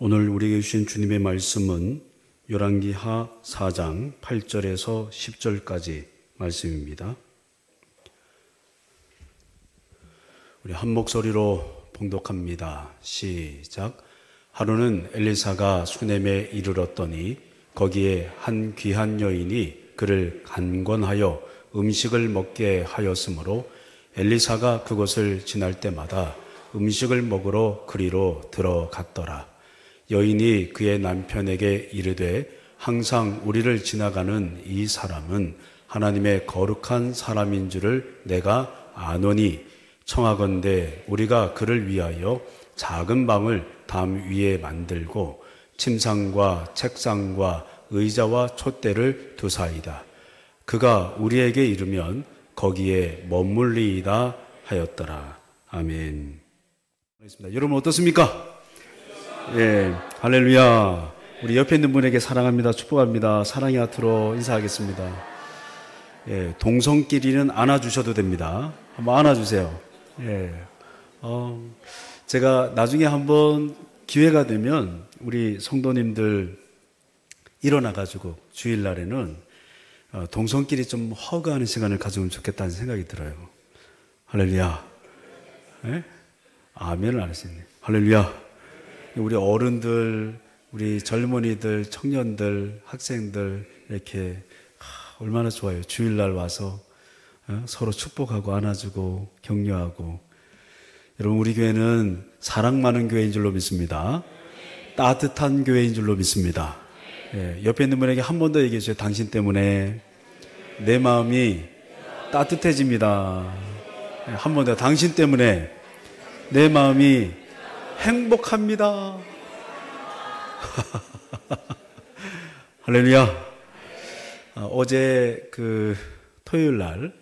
오늘 우리에게 주신 주님의 말씀은 열왕기하 4장 8절에서 10절까지 말씀입니다. 우리 한 목소리로 봉독합니다. 시작. 하루는 엘리사가 수넴에 이르렀더니 거기에 한 귀한 여인이 그를 간권하여 음식을 먹게 하였으므로 엘리사가 그곳을 지날 때마다 음식을 먹으러 그리로 들어갔더라. 여인이 그의 남편에게 이르되 항상 우리를 지나가는 이 사람은 하나님의 거룩한 사람인 줄을 내가 아노니 청하건대 우리가 그를 위하여 작은 방을 담 위에 만들고 침상과 책상과 의자와 촛대를 두사이다. 그가 우리에게 이르면 거기에 머물리이다 하였더라. 아멘. 여러분 어떻습니까? 예, 할렐루야. 우리 옆에 있는 분에게 사랑합니다, 축복합니다, 사랑의 하트로 인사하겠습니다. 예, 동성끼리는 안아주셔도 됩니다. 한번 안아주세요. 예, 제가 나중에 한번 기회가 되면 우리 성도님들 일어나가지고 주일날에는 동성끼리 좀 허그하는 시간을 가지면 좋겠다는 생각이 들어요. 할렐루야. 예? 아멘을 안 했었네. 할렐루야. 우리 어른들, 우리 젊은이들, 청년들, 학생들 이렇게 얼마나 좋아요. 주일날 와서 서로 축복하고 안아주고 격려하고. 여러분 우리 교회는 사랑 많은 교회인 줄로 믿습니다. 따뜻한 교회인 줄로 믿습니다. 예, 옆에 있는 분에게 한 번 더 얘기해 주세요. 당신 때문에 내 마음이 따뜻해집니다. 예, 한 번 더. 당신 때문에 내 마음이 행복합니다. 할렐루야. 어제 토요일 날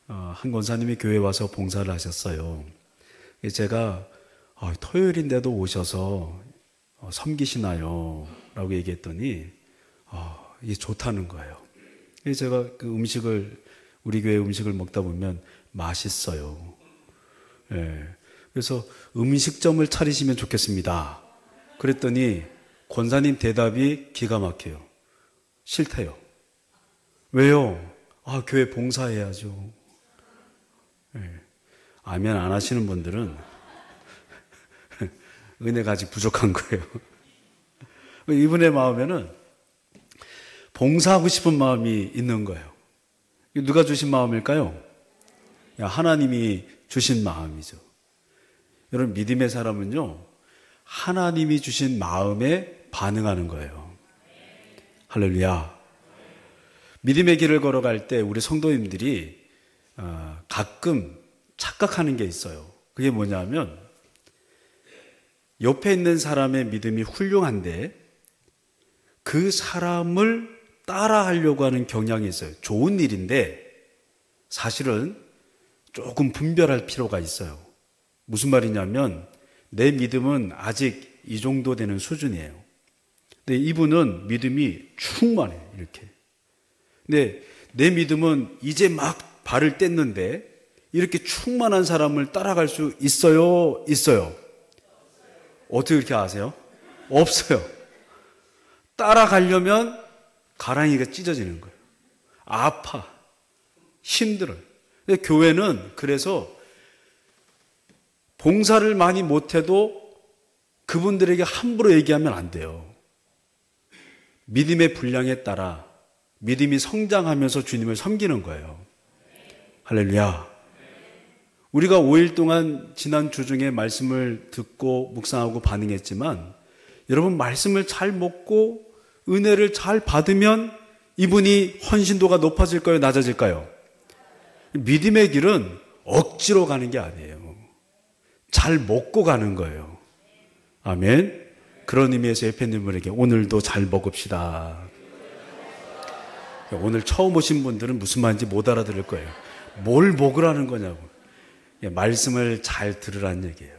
한 권사님이 교회에 와서 봉사를 하셨어요. 제가 토요일인데도 오셔서 섬기시나요? 라고 얘기했더니 이게 좋다는 거예요. 제가 우리 교회 음식을 먹다 보면 맛있어요. 예. 그래서 음식점을 차리시면 좋겠습니다. 그랬더니 권사님 대답이 기가 막혀요. 싫대요. 왜요? 교회 봉사해야죠. 네. 아멘 안 하시는 분들은 은혜가 아직 부족한 거예요. 이분의 마음에는 봉사하고 싶은 마음이 있는 거예요. 누가 주신 마음일까요? 하나님이 주신 마음이죠. 여러분 믿음의 사람은요, 하나님이 주신 마음에 반응하는 거예요. 할렐루야. 믿음의 길을 걸어갈 때 우리 성도님들이 가끔 착각하는 게 있어요. 그게 뭐냐면 옆에 있는 사람의 믿음이 훌륭한데 그 사람을 따라하려고 하는 경향이 있어요. 좋은 일인데 사실은 조금 분별할 필요가 있어요. 무슨 말이냐면 내 믿음은 아직 이 정도 되는 수준이에요. 근데 이분은 믿음이 충만해요. 이렇게. 근데 내 믿음은 이제 막 발을 뗐는데 이렇게 충만한 사람을 따라갈 수 있어요? 있어요? 어떻게 그렇게 아세요? 없어요. 따라가려면 가랑이가 찢어지는 거예요. 아파. 힘들어요. 근데 교회는 그래서 봉사를 많이 못해도 그분들에게 함부로 얘기하면 안 돼요. 믿음의 분량에 따라 믿음이 성장하면서 주님을 섬기는 거예요. 할렐루야. 우리가 5일 동안 지난 주 중에 말씀을 듣고 묵상하고 반응했지만 여러분 말씀을 잘 먹고 은혜를 잘 받으면 이분이 헌신도가 높아질까요? 낮아질까요? 믿음의 길은 억지로 가는 게 아니에요. 잘 먹고 가는 거예요. 아멘. 그런 의미에서 옆에 있는 분에게 오늘도 잘 먹읍시다. 오늘 처음 오신 분들은 무슨 말인지 못 알아들을 거예요. 뭘 먹으라는 거냐고. 말씀을 잘 들으라는 얘기예요.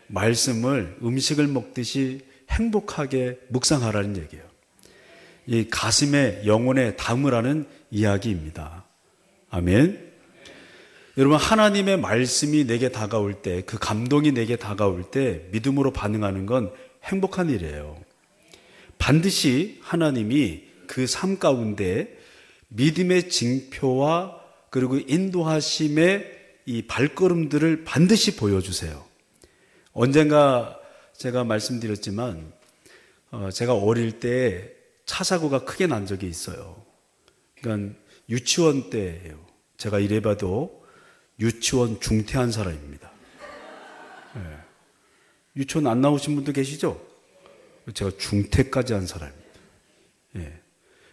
말씀을 음식을 먹듯이 행복하게 묵상하라는 얘기예요. 이 가슴에 영혼에 담으라는 이야기입니다. 아멘. 여러분 하나님의 말씀이 내게 다가올 때, 그 감동이 내게 다가올 때 믿음으로 반응하는 건 행복한 일이에요. 반드시 하나님이 그 삶 가운데 믿음의 징표와 그리고 인도하심의 이 발걸음들을 반드시 보여주세요. 언젠가 제가 말씀드렸지만 제가 어릴 때 차 사고가 크게 난 적이 있어요. 그러니까 유치원 때예요. 제가 이래봐도 유치원 중퇴한 사람입니다. 네. 유치원 안 나오신 분도 계시죠? 제가 중퇴까지 한 사람입니다. 예.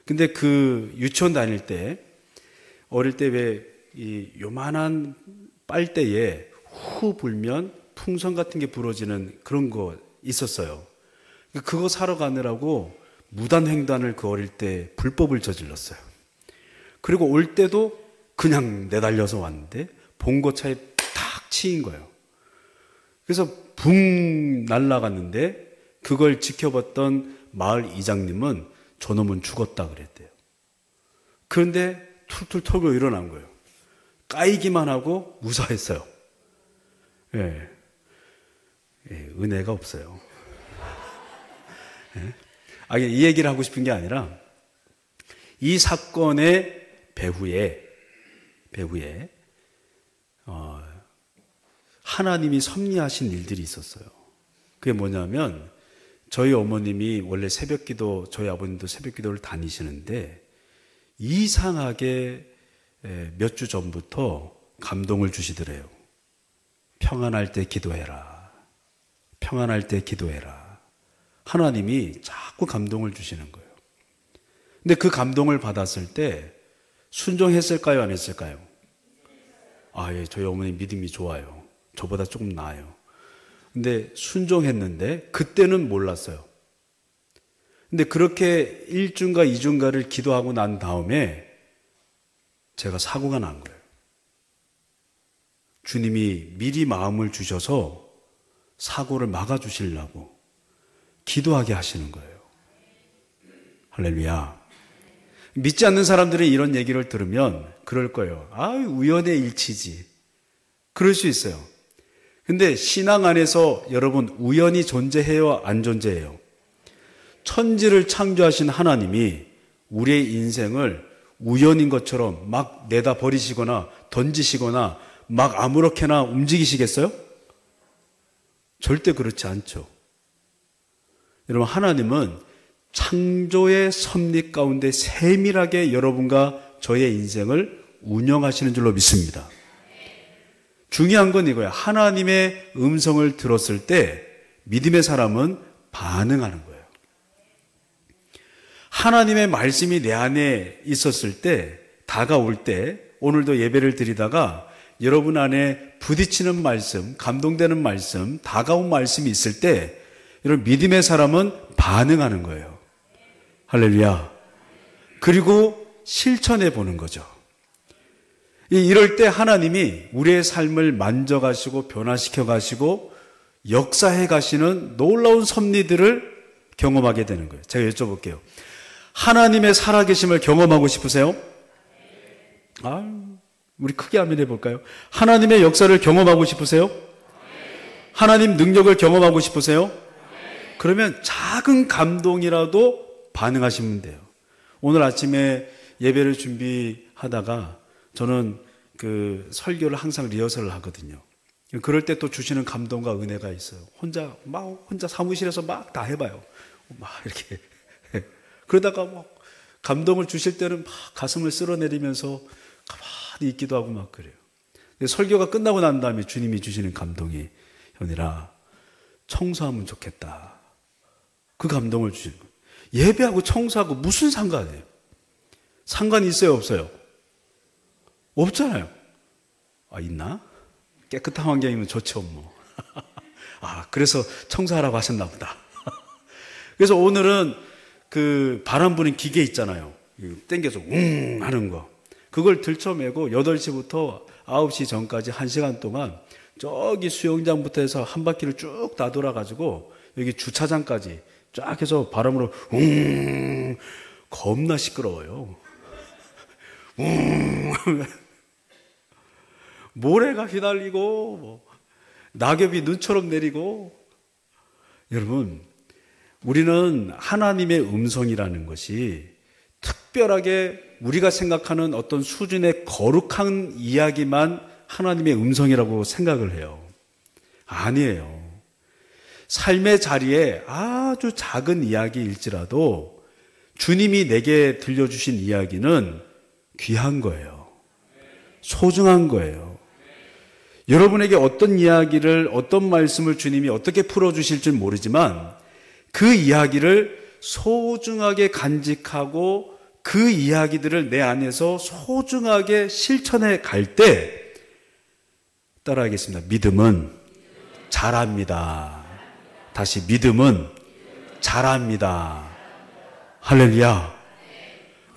근데 그 유치원 다닐 때, 어릴 때 왜 이 요만한 빨대에 후 불면 풍선 같은 게 불어지는 그런 거 있었어요. 그거 사러 가느라고 무단횡단을 그 어릴 때 불법을 저질렀어요. 그리고 올 때도 그냥 내달려서 왔는데 봉고차에 탁 치인 거예요. 그래서 붕 날아갔는데 그걸 지켜봤던 마을 이장님은 저놈은 죽었다 그랬대요. 그런데 툴툴 털고 일어난 거예요. 까이기만 하고 무사했어요. 예. 예, 은혜가 없어요. 예? 이 얘기를 하고 싶은 게 아니라 이 사건의 배후에 하나님이 섭리하신 일들이 있었어요. 그게 뭐냐면 저희 어머님이 원래 새벽기도, 저희 아버님도 새벽기도를 다니시는데 이상하게 몇 주 전부터 감동을 주시더래요. 평안할 때 기도해라. 평안할 때 기도해라. 하나님이 자꾸 감동을 주시는 거예요. 근데 그 감동을 받았을 때 순종했을까요? 안 했을까요? 예, 저희 어머니 믿음이 좋아요. 저보다 조금 나아요. 근데 순종했는데 그때는 몰랐어요. 근데 그렇게 1주인가 2주인가를 기도하고 난 다음에 제가 사고가 난 거예요. 주님이 미리 마음을 주셔서 사고를 막아주시려고 기도하게 하시는 거예요. 할렐루야. 믿지 않는 사람들이 이런 얘기를 들으면 그럴 거예요. 우연의 일치지. 그럴 수 있어요. 근데 신앙 안에서 여러분 우연이 존재해요? 안 존재해요? 천지를 창조하신 하나님이 우리의 인생을 우연인 것처럼 막 내다 버리시거나 던지시거나 막 아무렇게나 움직이시겠어요? 절대 그렇지 않죠. 여러분 하나님은 창조의 섭리 가운데 세밀하게 여러분과 저의 인생을 운영하시는 줄로 믿습니다. 중요한 건 이거예요. 하나님의 음성을 들었을 때 믿음의 사람은 반응하는 거예요. 하나님의 말씀이 내 안에 있었을 때, 다가올 때, 오늘도 예배를 드리다가 여러분 안에 부딪히는 말씀, 감동되는 말씀, 다가온 말씀이 있을 때 여러분 믿음의 사람은 반응하는 거예요. 할렐루야. 그리고 실천해 보는 거죠. 이럴 때 하나님이 우리의 삶을 만져가시고 변화시켜 가시고 역사해 가시는 놀라운 섭리들을 경험하게 되는 거예요. 제가 여쭤볼게요. 하나님의 살아계심을 경험하고 싶으세요? 우리 크게 한번 해볼까요? 하나님의 역사를 경험하고 싶으세요? 하나님 능력을 경험하고 싶으세요? 그러면 작은 감동이라도 반응하시면 돼요. 오늘 아침에 예배를 준비하다가 저는 그 설교를 항상 리허설을 하거든요. 그럴 때 또 주시는 감동과 은혜가 있어요. 혼자 사무실에서 막 다 해봐요. 막 이렇게. 그러다가 막 감동을 주실 때는 막 가슴을 쓸어내리면서 가만히 있기도 하고 막 그래요. 설교가 끝나고 난 다음에 주님이 주시는 감동이 현이라 청소하면 좋겠다. 그 감동을 주시는 거예요. 예배하고 청소하고 무슨 상관이에요? 상관이 있어요, 없어요? 없잖아요. 있나? 깨끗한 환경이면 좋죠, 뭐. 그래서 청소하라고 하셨나 보다. 그래서 오늘은 그 바람 부는 기계 있잖아요. 땡겨서 하는 거. 그걸 들쳐매고 8시부터 9시 전까지 1시간 동안 저기 수영장부터 해서 한 바퀴를 쭉 다 돌아가지고 여기 주차장까지 쫙 해서 바람으로 겁나 시끄러워요. 모래가 휘날리고 낙엽이 눈처럼 내리고. 여러분 우리는 하나님의 음성이라는 것이 특별하게 우리가 생각하는 어떤 수준의 거룩한 이야기만 하나님의 음성이라고 생각을 해요. 아니에요. 삶의 자리에 아주 작은 이야기일지라도 주님이 내게 들려주신 이야기는 귀한 거예요. 소중한 거예요. 여러분에게 어떤 이야기를, 어떤 말씀을 주님이 어떻게 풀어주실지 모르지만 그 이야기를 소중하게 간직하고 그 이야기들을 내 안에서 소중하게 실천해 갈 때 따라하겠습니다. 믿음은 자랍니다. 다시 믿음은 자랍니다. 할렐루야.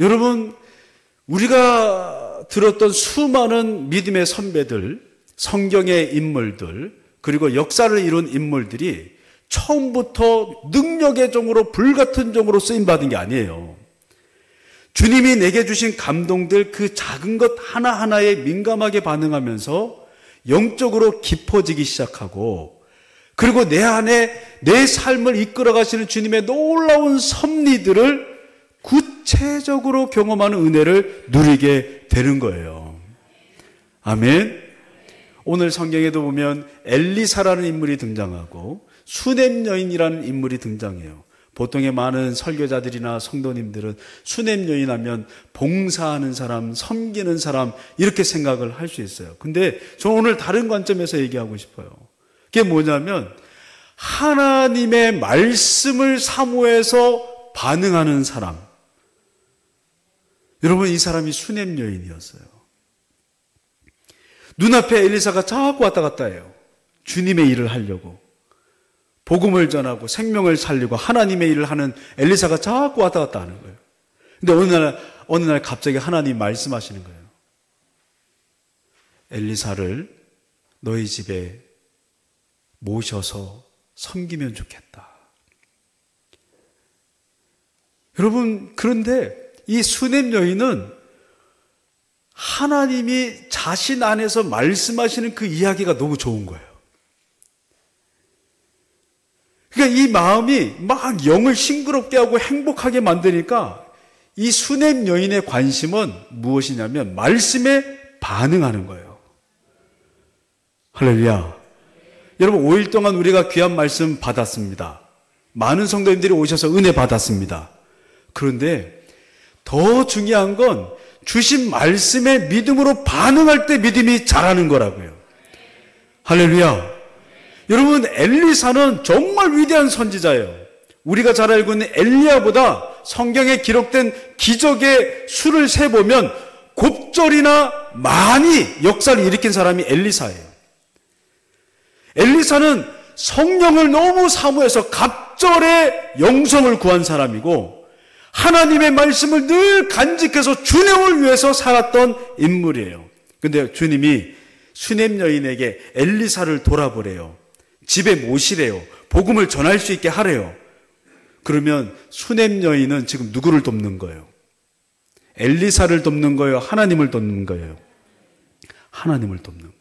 여러분, 우리가 들었던 수많은 믿음의 선배들, 성경의 인물들, 그리고 역사를 이룬 인물들이 처음부터 능력의 종으로, 불같은 종으로 쓰임받은 게 아니에요. 주님이 내게 주신 감동들, 그 작은 것 하나하나에 민감하게 반응하면서 영적으로 깊어지기 시작하고, 그리고 내 안에 내 삶을 이끌어 가시는 주님의 놀라운 섭리들을 구체적으로 경험하는 은혜를 누리게 되는 거예요. 아멘. 오늘 성경에도 보면 엘리사라는 인물이 등장하고 수넴 여인이라는 인물이 등장해요. 보통의 많은 설교자들이나 성도님들은 수넴 여인 하면 봉사하는 사람, 섬기는 사람 이렇게 생각을 할 수 있어요. 근데 저는 오늘 다른 관점에서 얘기하고 싶어요. 그게 뭐냐면 하나님의 말씀을 사모해서 반응하는 사람. 여러분, 이 사람이 수넴 여인이었어요. 눈앞에 엘리사가 자꾸 왔다 갔다 해요. 주님의 일을 하려고. 복음을 전하고 생명을 살리고 하나님의 일을 하는 엘리사가 자꾸 왔다 갔다 하는 거예요. 근데 어느 날 갑자기 하나님 말씀하시는 거예요. 엘리사를 너희 집에 모셔서 섬기면 좋겠다. 여러분, 그런데 이 수넴 여인은 하나님이 자신 안에서 말씀하시는 그 이야기가 너무 좋은 거예요. 그러니까 이 마음이 막 영을 싱그럽게 하고 행복하게 만드니까 이 수넴 여인의 관심은 무엇이냐면 말씀에 반응하는 거예요. 할렐루야. 여러분, 5일 동안 우리가 귀한 말씀 받았습니다. 많은 성도님들이 오셔서 은혜 받았습니다. 그런데 더 중요한 건 주신 말씀에 믿음으로 반응할 때 믿음이 자라는 거라고요. 할렐루야. 여러분, 엘리사는 정말 위대한 선지자예요. 우리가 잘 알고 있는 엘리야보다 성경에 기록된 기적의 수를 세보면 곱절이나 많이 역사를 일으킨 사람이 엘리사예요. 엘리사는 성령을 너무 사모해서 갑절의 영성을 구한 사람이고 하나님의 말씀을 늘 간직해서 주님을 위해서 살았던 인물이에요. 근데 주님이 수넴 여인에게 엘리사를 돌아보래요. 집에 모시래요. 복음을 전할 수 있게 하래요. 그러면 수넴 여인은 지금 누구를 돕는 거예요? 엘리사를 돕는 거예요? 하나님을 돕는 거예요? 하나님을 돕는 거예요.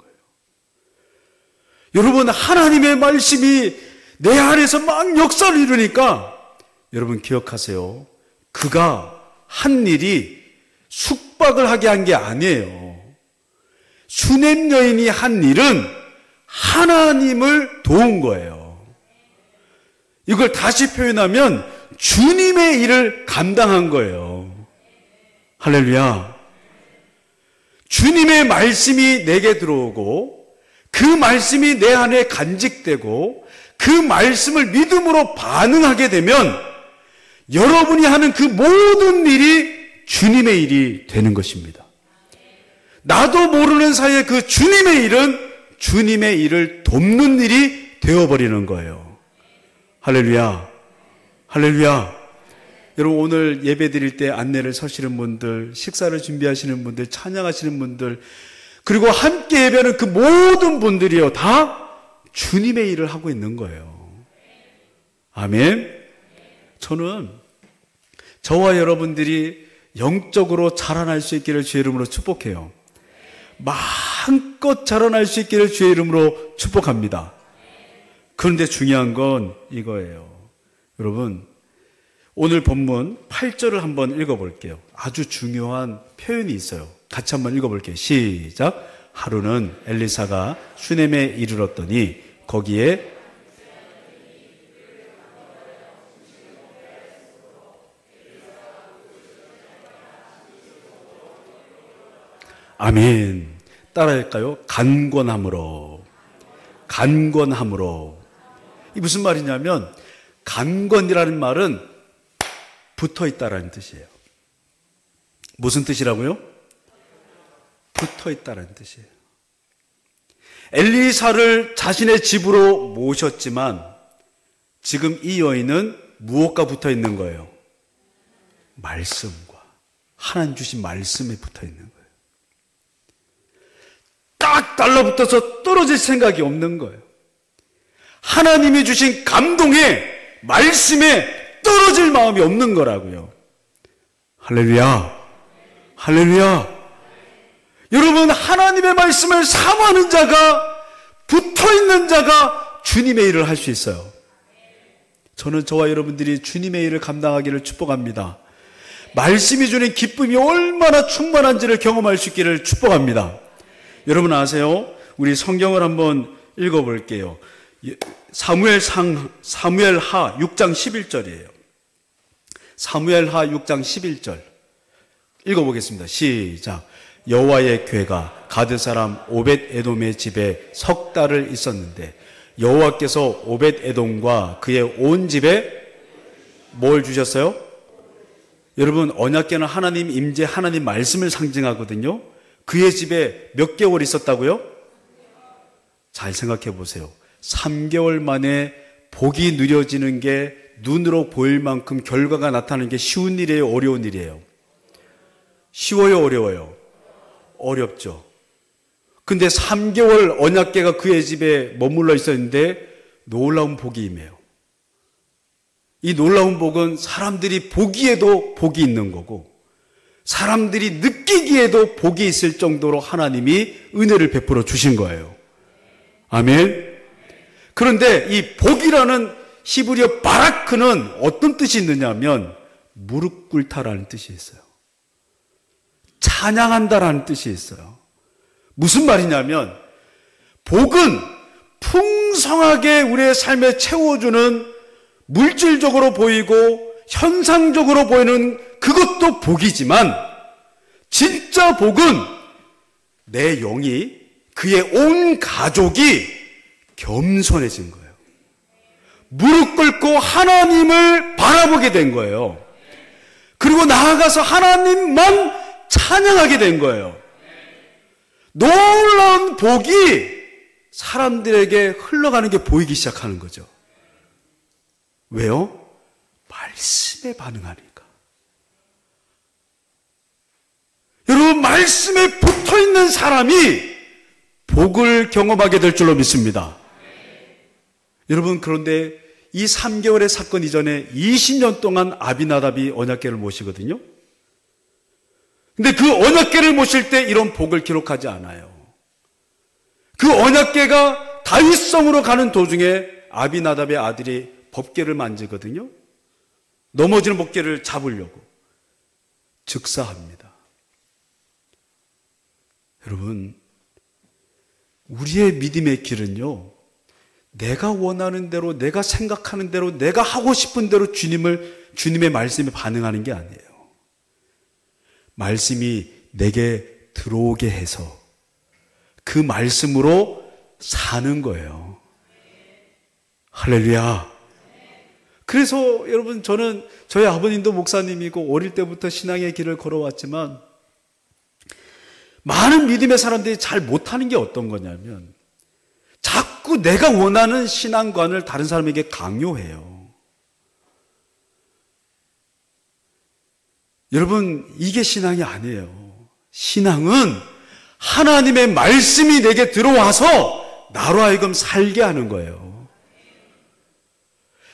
여러분, 하나님의 말씀이 내 안에서 막 역사를 이루니까 여러분 기억하세요. 그가 한 일이 숙박을 하게 한 게 아니에요. 수넴 여인이 한 일은 하나님을 도운 거예요. 이걸 다시 표현하면 주님의 일을 감당한 거예요. 할렐루야. 주님의 말씀이 내게 들어오고 그 말씀이 내 안에 간직되고 그 말씀을 믿음으로 반응하게 되면 여러분이 하는 그 모든 일이 주님의 일이 되는 것입니다. 나도 모르는 사이에 그 주님의 일은 주님의 일을 돕는 일이 되어버리는 거예요. 할렐루야. 할렐루야. 여러분, 오늘 예배 드릴 때 안내를 서시는 분들, 식사를 준비하시는 분들, 찬양하시는 분들, 그리고 함께 예배하는 그 모든 분들이요, 다 주님의 일을 하고 있는 거예요. 아멘. 저는 저와 여러분들이 영적으로 자라날 수 있기를 주의 이름으로 축복해요. 마음껏 자라날 수 있기를 주의 이름으로 축복합니다. 그런데 중요한 건 이거예요. 여러분, 오늘 본문 8절을 한번 읽어볼게요. 아주 중요한 표현이 있어요. 같이 한번 읽어볼게요. 시작. 하루는 엘리사가 슈넴에 이르렀더니 거기에 아멘. 따라할까요? 간권함으로. 간권함으로. 이 무슨 말이냐면 간권이라는 말은 붙어 있다라는 뜻이에요. 무슨 뜻이라고요? 붙어 있다라는 뜻이에요. 엘리사를 자신의 집으로 모셨지만 지금 이 여인은 무엇과 붙어 있는 거예요? 말씀과. 하나님 주신 말씀에 붙어 있는 거예요. 딱 달라붙어서 떨어질 생각이 없는 거예요. 하나님이 주신 감동에, 말씀에 떨어질 마음이 없는 거라고요. 할렐루야. 할렐루야. 여러분, 하나님의 말씀을 사모하는 자가, 붙어있는 자가 주님의 일을 할 수 있어요. 저는 저와 여러분들이 주님의 일을 감당하기를 축복합니다. 말씀이 주는 기쁨이 얼마나 충만한지를 경험할 수 있기를 축복합니다. 여러분 아세요? 우리 성경을 한번 읽어볼게요. 사무엘하 6장 11절이에요. 사무엘하 6장 11절 읽어보겠습니다. 시작. 여호와의 궤가 가드 사람 오벳 에돔의 집에 석 달을 있었는데 여호와께서 오벳 에돔과 그의 온 집에 뭘 주셨어요? 여러분, 언약궤는 하나님 임재, 하나님 말씀을 상징하거든요. 그의 집에 몇 개월 있었다고요? 잘 생각해 보세요. 3개월 만에 복이 누려지는 게 눈으로 보일 만큼 결과가 나타나는 게 쉬운 일이에요? 어려운 일이에요? 쉬워요? 어려워요? 어렵죠. 근데 3개월 언약궤가 그의 집에 머물러 있었는데 놀라운 복이 임해요. 이 놀라운 복은 사람들이 보기에도 복이 있는 거고 사람들이 느끼기에도 복이 있을 정도로 하나님이 은혜를 베풀어 주신 거예요. 아멘. 그런데 이 복이라는 히브리어 바라크는 어떤 뜻이 있느냐면 무릎 꿇다라는 뜻이 있어요. 찬양한다라는 뜻이 있어요. 무슨 말이냐면 복은 풍성하게 우리의 삶에 채워주는 물질적으로 보이고 현상적으로 보이는 그것도 복이지만 진짜 복은 내 영이, 그의 온 가족이 겸손해진 거예요. 무릎 꿇고 하나님을 바라보게 된 거예요. 그리고 나아가서 하나님만 찬양하게 된 거예요. 놀라운 복이 사람들에게 흘러가는 게 보이기 시작하는 거죠. 왜요? 말씀에 반응하니까. 여러분, 말씀에 붙어 있는 사람이 복을 경험하게 될 줄로 믿습니다. 여러분, 그런데 이 3개월의 사건 이전에 20년 동안 아비나답이 언약궤를 모시거든요. 근데 그 언약궤를 모실 때 이런 복을 기록하지 않아요. 그 언약궤가 다윗성으로 가는 도중에 아비나답의 아들이 법궤를 만지거든요. 넘어지는 법궤를 잡으려고 즉사합니다. 여러분, 우리의 믿음의 길은요, 내가 원하는 대로, 내가 생각하는 대로, 내가 하고 싶은 대로 주님의 말씀에 반응하는 게 아니에요. 말씀이 내게 들어오게 해서 그 말씀으로 사는 거예요. 할렐루야. 그래서 여러분, 저는 저희 아버님도 목사님이고 어릴 때부터 신앙의 길을 걸어왔지만 많은 믿음의 사람들이 잘 못하는 게 어떤 거냐면 자꾸 내가 원하는 신앙관을 다른 사람에게 강요해요. 여러분, 이게 신앙이 아니에요. 신앙은 하나님의 말씀이 내게 들어와서 나로 하여금 살게 하는 거예요.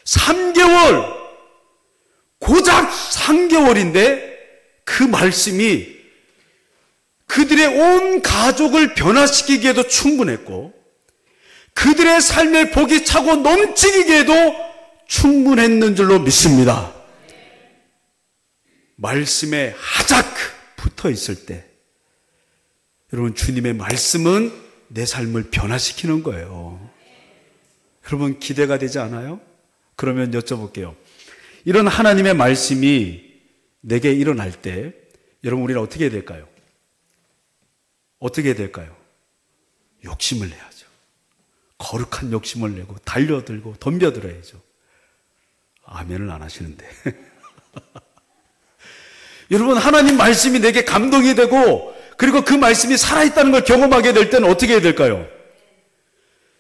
3개월, 고작 3개월인데 그 말씀이 그들의 온 가족을 변화시키기에도 충분했고 그들의 삶의 복이 차고 넘치기에도 충분했는 줄로 믿습니다. 말씀에 하작 붙어 있을 때 여러분, 주님의 말씀은 내 삶을 변화시키는 거예요. 여러분, 기대가 되지 않아요? 그러면 여쭤볼게요. 이런 하나님의 말씀이 내게 일어날 때 여러분, 우리는 어떻게 해야 될까요? 어떻게 해야 될까요? 욕심을 내야죠. 거룩한 욕심을 내고 달려들고 덤벼들어야죠. 아멘을 안 하시는데. 여러분, 하나님 말씀이 내게 감동이 되고 그리고 그 말씀이 살아있다는 걸 경험하게 될 때는 어떻게 해야 될까요?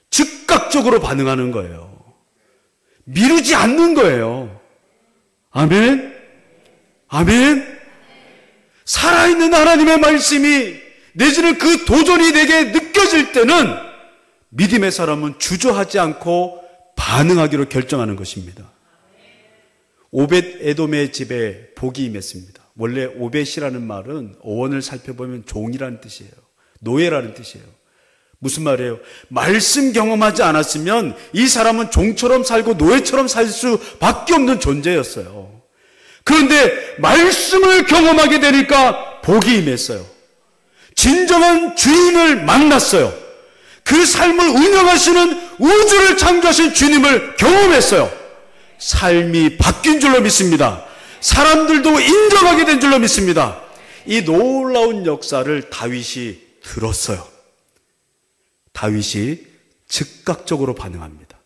즉각적으로 반응하는 거예요. 미루지 않는 거예요. 아멘? 아멘? 살아있는 하나님의 말씀이 내지는 그 도전이 내게 느껴질 때는 믿음의 사람은 주저하지 않고 반응하기로 결정하는 것입니다. 오벳 에돔의 집에 복이 임했습니다. 원래 오벳이라는 말은 어원을 살펴보면 종이라는 뜻이에요. 노예라는 뜻이에요. 무슨 말이에요? 말씀 경험하지 않았으면 이 사람은 종처럼 살고 노예처럼 살 수밖에 없는 존재였어요. 그런데 말씀을 경험하게 되니까 복이 임했어요. 진정한 주인을 만났어요. 그 삶을 운영하시는 우주를 창조하신 주님을 경험했어요. 삶이 바뀐 줄로 믿습니다. 사람들도 인정하게 된 줄로 믿습니다. 이 놀라운 역사를 다윗이 들었어요. 다윗이 즉각적으로 반응합니다.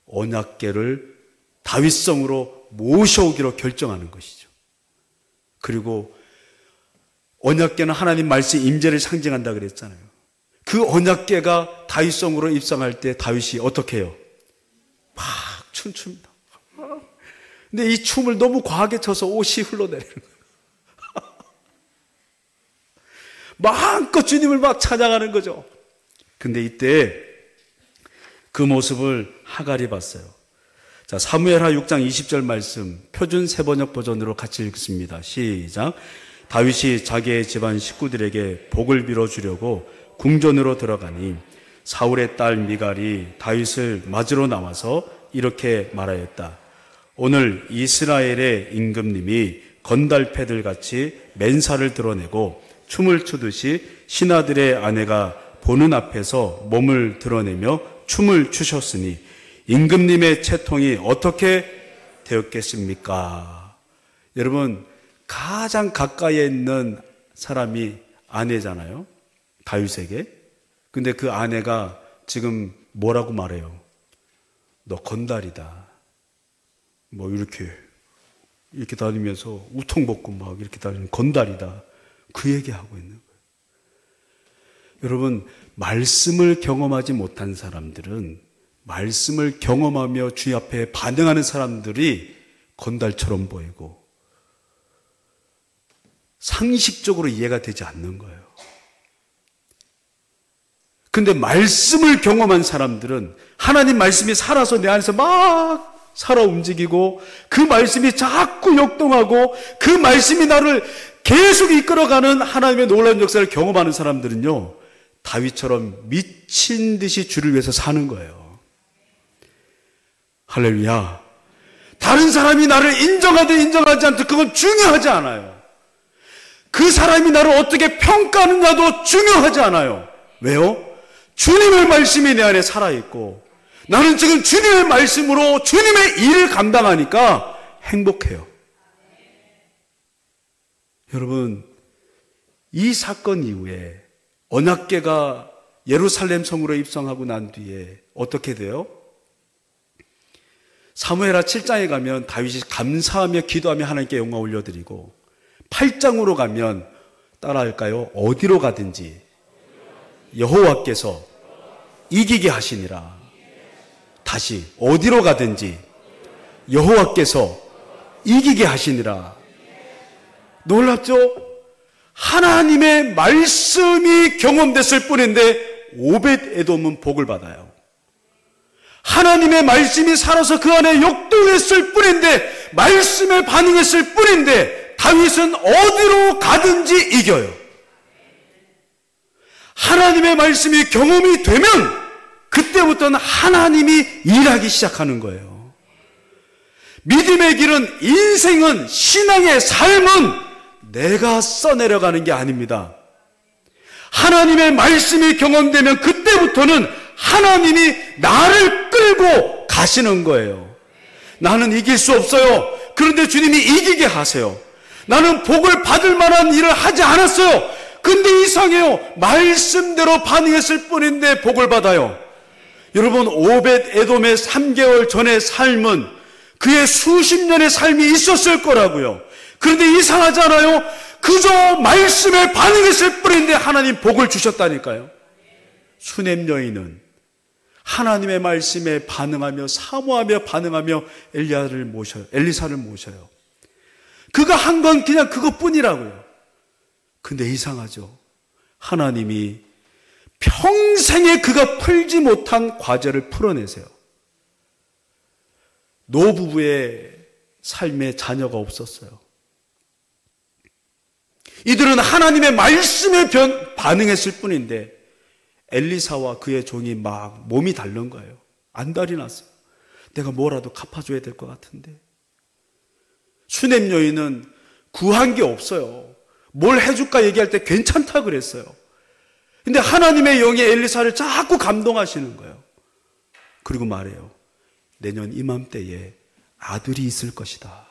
언약궤를 다윗성으로 모셔오기로 결정하는 것이죠. 그리고 언약궤는 하나님 말씀 임재를 상징한다 그랬잖아요. 그 언약궤가 다윗성으로 입성할 때 다윗이 어떻게 해요? 막 춤춥니다. 근데 이 춤을 너무 과하게 춰서 옷이 흘러내리는 거예요. 마음껏 주님을 막 찬양하는 거죠. 근데 이때 그 모습을 하갈이 봤어요. 자, 사무엘하 6장 20절 말씀 표준 세번역 버전으로 같이 읽습니다. 시작. 다윗이 자기의 집안 식구들에게 복을 빌어주려고 궁전으로 들어가니 사울의 딸 미갈이 다윗을 맞으러 나와서 이렇게 말하였다. 오늘 이스라엘의 임금님이 건달패들 같이 맨살을 드러내고 춤을 추듯이 신하들의 아내가 보는 앞에서 몸을 드러내며 춤을 추셨으니 임금님의 채통이 어떻게 되었겠습니까? 여러분, 가장 가까이에 있는 사람이 아내잖아요. 다윗에게. 근데 그 아내가 지금 뭐라고 말해요? 너 건달이다. 뭐 이렇게 다니면서 우통 벗고 막 이렇게 다니는 건달이다. 그 얘기하고 있는 거예요. 여러분, 말씀을 경험하지 못한 사람들은 말씀을 경험하며 주의 앞에 반응하는 사람들이 건달처럼 보이고 상식적으로 이해가 되지 않는 거예요. 근데 말씀을 경험한 사람들은 하나님 말씀이 살아서 내 안에서 막 살아 움직이고 그 말씀이 자꾸 역동하고 그 말씀이 나를 계속 이끌어가는 하나님의 놀라운 역사를 경험하는 사람들은요, 다윗처럼 미친 듯이 주를 위해서 사는 거예요. 할렐루야. 다른 사람이 나를 인정하든 인정하지 않든 그건 중요하지 않아요. 그 사람이 나를 어떻게 평가하느냐도 중요하지 않아요. 왜요? 주님의 말씀이 내 안에 살아있고 나는 지금 주님의 말씀으로 주님의 일을 감당하니까 행복해요. 여러분, 이 사건 이후에 언약궤가 예루살렘 성으로 입성하고 난 뒤에 어떻게 돼요? 사무엘하 7장에 가면 다윗이 감사하며 기도하며 하나님께 영광 올려드리고 8장으로 가면 따라할까요? 어디로 가든지 여호와께서 이기게 하시니라. 다시 어디로 가든지 여호와께서 이기게 하시니라. 놀랍죠? 하나님의 말씀이 경험됐을 뿐인데 오벳 에돔은 복을 받아요. 하나님의 말씀이 살아서 그 안에 역동했을 뿐인데 말씀에 반응했을 뿐인데 다윗은 어디로 가든지 이겨요. 하나님의 말씀이 경험이 되면 그때부터는 하나님이 일하기 시작하는 거예요. 믿음의 길은, 인생은, 신앙의 삶은 내가 써내려가는 게 아닙니다. 하나님의 말씀이 경험되면 그때부터는 하나님이 나를 끌고 가시는 거예요. 나는 이길 수 없어요. 그런데 주님이 이기게 하세요. 나는 복을 받을 만한 일을 하지 않았어요. 근데 이상해요. 말씀대로 반응했을 뿐인데 복을 받아요. 여러분, 오벳 에돔의 3개월 전의 삶은 그의 수십 년의 삶이 있었을 거라고요. 그런데 이상하잖아요. 그저 말씀에 반응했을 뿐인데 하나님 복을 주셨다니까요. 수넴 여인은 하나님의 말씀에 반응하며 사모하며 반응하며 엘리사를 모셔요. 그가 한 건 그냥 그것뿐이라고요. 근데 이상하죠. 하나님이 평생에 그가 풀지 못한 과제를 풀어내세요. 노부부의 삶에 자녀가 없었어요. 이들은 하나님의 말씀에 반응했을 뿐인데 엘리사와 그의 종이 막 몸이 닳는 거예요. 안달이 났어요. 내가 뭐라도 갚아줘야 될 것 같은데. 수넴 여인은 구한 게 없어요. 뭘 해줄까 얘기할 때 괜찮다 그랬어요. 근데 하나님의 영이 엘리사를 자꾸 감동하시는 거예요. 그리고 말해요. 내년 이맘때에 아들이 있을 것이다.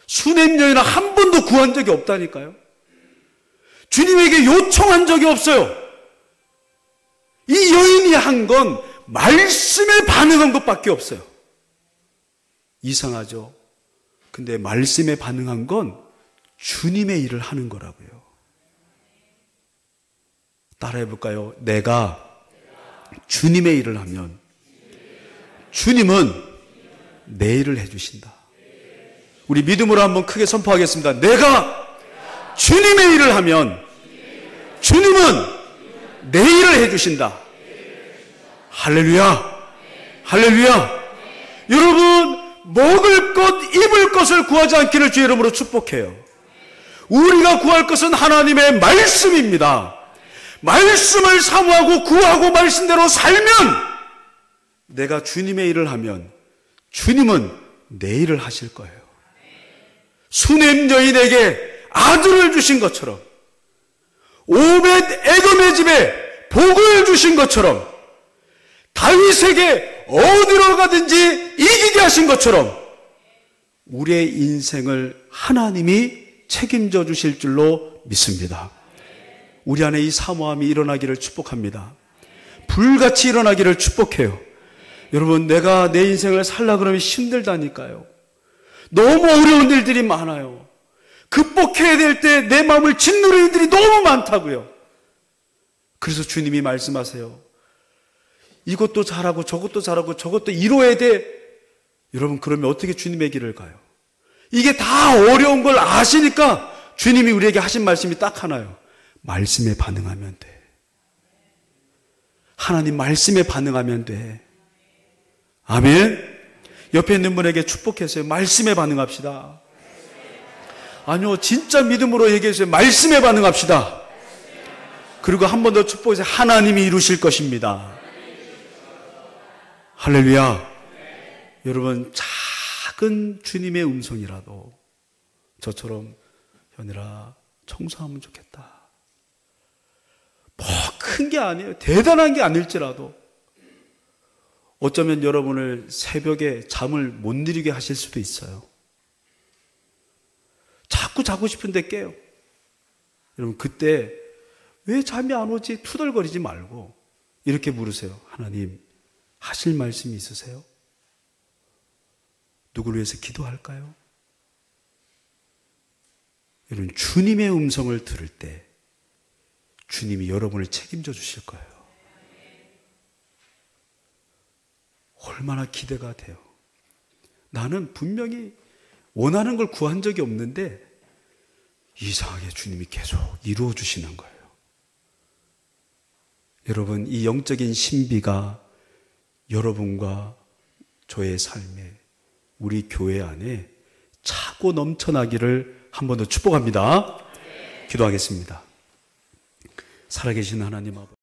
수넴 여인은 한 번도 구한 적이 없다니까요. 주님에게 요청한 적이 없어요. 이 여인이 한 건 말씀에 반응한 것밖에 없어요. 이상하죠? 근데 말씀에 반응한 건 주님의 일을 하는 거라고요. 따라해 볼까요? 내가 주님의 일을 하면 주님은 내 일을 해주신다. 우리 믿음으로 한번 크게 선포하겠습니다. 내가 주님의 일을 하면 주님은 내 일을 해주신다. 할렐루야! 할렐루야! 여러분, 먹을 것, 입을 것을 구하지 않기를 주의 이름으로 축복해요. 우리가 구할 것은 하나님의 말씀입니다. 말씀을 사모하고 구하고 말씀대로 살면, 내가 주님의 일을 하면 주님은 내 일을 하실 거예요. 수넴 여인에게 아들을 주신 것처럼, 오벳 에돔의 집에 복을 주신 것처럼, 다윗에게 어디로 가든지 이기게 하신 것처럼 우리의 인생을 하나님이 책임져 주실 줄로 믿습니다. 우리 안에 이 사모함이 일어나기를 축복합니다. 불같이 일어나기를 축복해요. 여러분, 내가 내 인생을 살라 그러면 힘들다니까요. 너무 어려운 일들이 많아요. 극복해야 될 때 내 마음을 짓누르는 일들이 너무 많다고요. 그래서 주님이 말씀하세요. 이것도 잘하고 저것도 잘하고 저것도 이루어야 돼. 여러분, 그러면 어떻게 주님의 길을 가요? 이게 다 어려운 걸 아시니까 주님이 우리에게 하신 말씀이 딱 하나요. 말씀에 반응하면 돼. 하나님 말씀에 반응하면 돼. 아멘. 옆에 있는 분에게 축복했어요. 말씀에 반응합시다. 아니요, 진짜 믿음으로 얘기해주세요. 말씀에 반응합시다. 그리고 한 번 더 축복해서 하나님이 이루실 것입니다. 할렐루야. 여러분, 작은 주님의 음성이라도 저처럼 현이라 청소하면 좋겠다. 뭐 큰 게 아니에요. 대단한 게 아닐지라도 어쩌면 여러분을 새벽에 잠을 못 이루게 하실 수도 있어요. 자꾸 자고 싶은데 깨요. 여러분, 그때 왜 잠이 안 오지? 투덜거리지 말고 이렇게 물으세요. 하나님, 하실 말씀이 있으세요? 누구를 위해서 기도할까요? 여러분, 주님의 음성을 들을 때 주님이 여러분을 책임져 주실 거예요. 얼마나 기대가 돼요. 나는 분명히 원하는 걸 구한 적이 없는데 이상하게 주님이 계속 이루어 주시는 거예요. 여러분, 이 영적인 신비가 여러분과 저의 삶에, 우리 교회 안에 차고 넘쳐나기를 한 번 더 축복합니다. 기도하겠습니다. 살아계신 하나님 아버지,